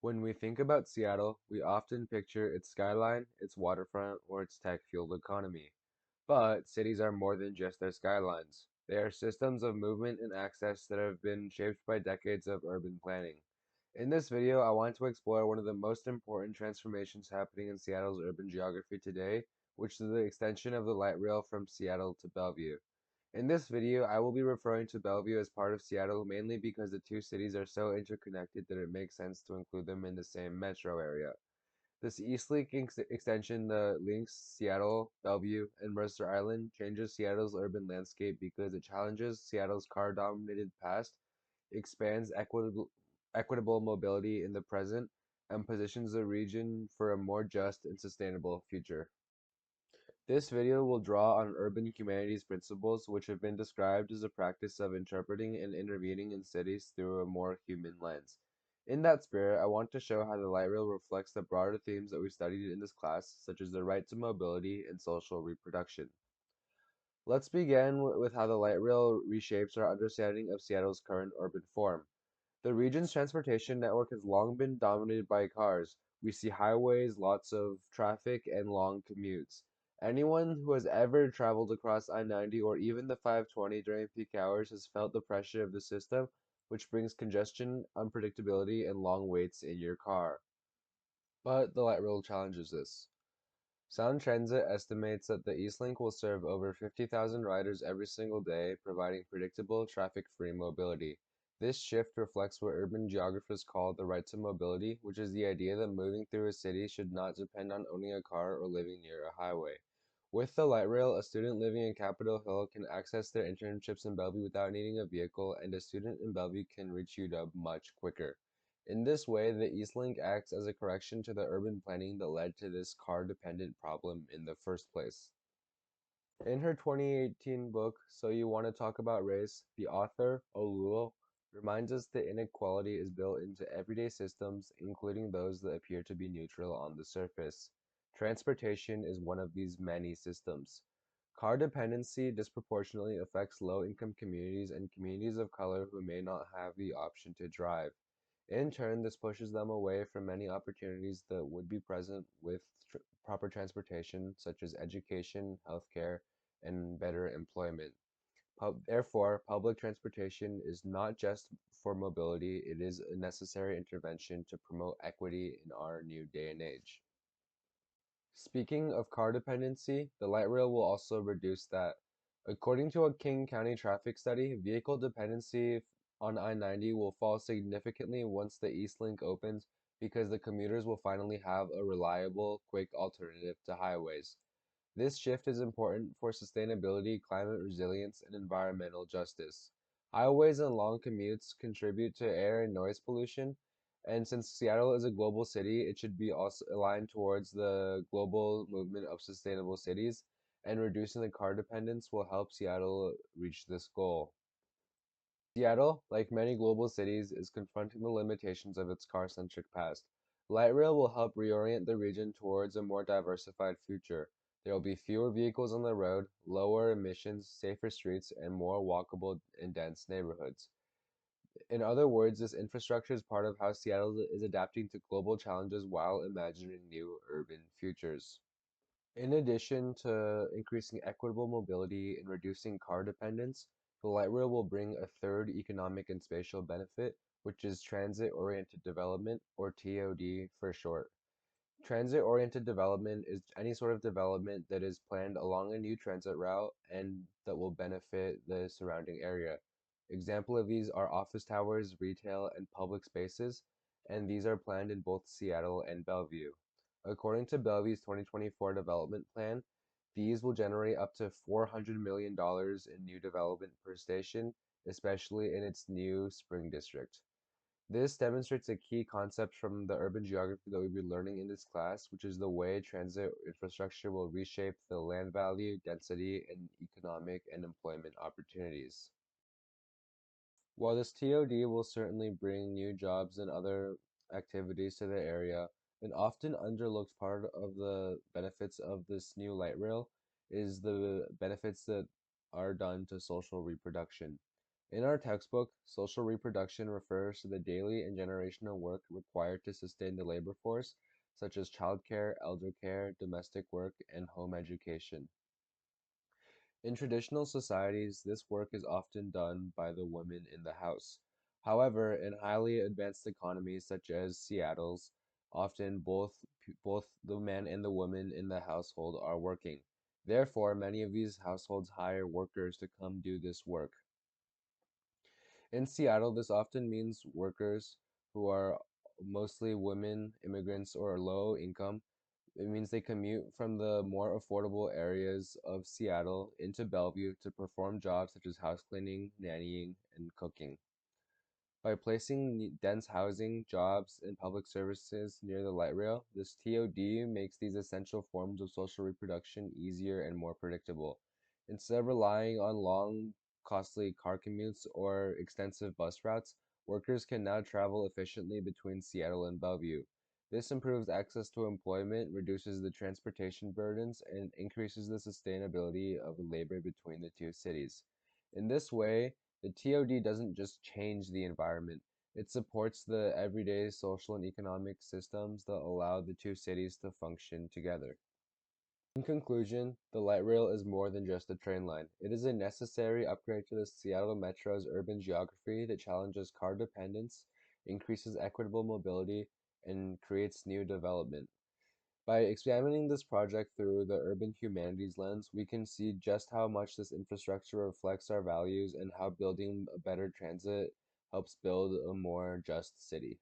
When we think about Seattle, we often picture its skyline, its waterfront, or its tech-fueled economy. But cities are more than just their skylines. They are systems of movement and access that have been shaped by decades of urban planning. In this video, I want to explore one of the most important transformations happening in Seattle's urban geography today, which is the extension of the light rail from Seattle to Bellevue. In this video, I will be referring to Bellevue as part of Seattle mainly because the two cities are so interconnected that it makes sense to include them in the same metro area. This Eastlink extension that links Seattle, Bellevue, and Mercer Island changes Seattle's urban landscape because it challenges Seattle's car-dominated past, expands equitable mobility in the present, and positions the region for a more just and sustainable future. This video will draw on urban humanities principles which have been described as a practice of interpreting and intervening in cities through a more human lens. In that spirit, I want to show how the light rail reflects the broader themes that we studied in this class, such as the right to mobility and social reproduction. Let's begin with how the light rail reshapes our understanding of Seattle's current urban form. The region's transportation network has long been dominated by cars. We see highways, lots of traffic, and long commutes. Anyone who has ever traveled across I-90 or even the 520 during peak hours has felt the pressure of the system, which brings congestion, unpredictability, and long waits in your car. But the light rail challenges this. Sound Transit estimates that the Eastlink will serve over 50,000 riders every single day, providing predictable, traffic-free mobility. This shift reflects what urban geographers call the right to mobility, which is the idea that moving through a city should not depend on owning a car or living near a highway. With the light rail, a student living in Capitol Hill can access their internships in Bellevue without needing a vehicle, and a student in Bellevue can reach UW much quicker. In this way, the Eastlink acts as a correction to the urban planning that led to this car-dependent problem in the first place. In her 2018 book, So You Want to Talk About Race, the author, Olul, reminds us that inequality is built into everyday systems, including those that appear to be neutral on the surface. Transportation is one of these many systems. Car dependency disproportionately affects low-income communities and communities of color who may not have the option to drive. In turn, this pushes them away from many opportunities that would be present with proper transportation, such as education, healthcare, and better employment. Therefore, public transportation is not just for mobility, it is a necessary intervention to promote equity in our new day and age. Speaking of car dependency, the light rail will also reduce that. According to a King County traffic study, vehicle dependency on I-90 will fall significantly once the Eastlink opens because the commuters will finally have a reliable, quick alternative to highways. This shift is important for sustainability, climate resilience, and environmental justice. Highways and long commutes contribute to air and noise pollution, and since Seattle is a global city, it should be also aligned towards the global movement of sustainable cities, and reducing the car dependence will help Seattle reach this goal. Seattle, like many global cities, is confronting the limitations of its car-centric past. Light rail will help reorient the region towards a more diversified future. There will be fewer vehicles on the road, lower emissions, safer streets, and more walkable and dense neighborhoods. In other words, this infrastructure is part of how Seattle is adapting to global challenges while imagining new urban futures. In addition to increasing equitable mobility and reducing car dependence, the light rail will bring a third economic and spatial benefit, which is transit-oriented development, or TOD for short. Transit-oriented development is any sort of development that is planned along a new transit route and that will benefit the surrounding area. Example of these are office towers, retail, and public spaces, and these are planned in both Seattle and Bellevue. According to Bellevue's 2024 development plan, these will generate up to $400 million in new development per station, especially in its new Spring District. This demonstrates a key concept from the urban geography that we'll be learning in this class, which is the way transit infrastructure will reshape the land value, density, and economic and employment opportunities. While this TOD will certainly bring new jobs and other activities to the area, an often underlooked part of the benefits of this new light rail is the benefits that are done to social reproduction. In our textbook, social reproduction refers to the daily and generational work required to sustain the labor force, such as childcare, elder care, domestic work, and home education. In traditional societies, this work is often done by the women in the house. However, in highly advanced economies such as Seattle's, often both the men and the women in the household are working. Therefore, many of these households hire workers to come do this work. In Seattle, this often means workers who are mostly women, immigrants, or low income. It means they commute from the more affordable areas of Seattle into Bellevue to perform jobs such as house cleaning, nannying, and cooking. By placing dense housing, jobs, and public services near the light rail, this TOD makes these essential forms of social reproduction easier and more predictable. Instead of relying on long, costly car commutes or extensive bus routes, workers can now travel efficiently between Seattle and Bellevue. This improves access to employment, reduces the transportation burdens, and increases the sustainability of labor between the two cities. In this way, the TOD doesn't just change the environment, it supports the everyday social and economic systems that allow the two cities to function together. In conclusion, the light rail is more than just a train line. It is a necessary upgrade to the Seattle Metro's urban geography that challenges car dependence, increases equitable mobility, and creates new development. By examining this project through the urban humanities lens, we can see just how much this infrastructure reflects our values and how building a better transit helps build a more just city.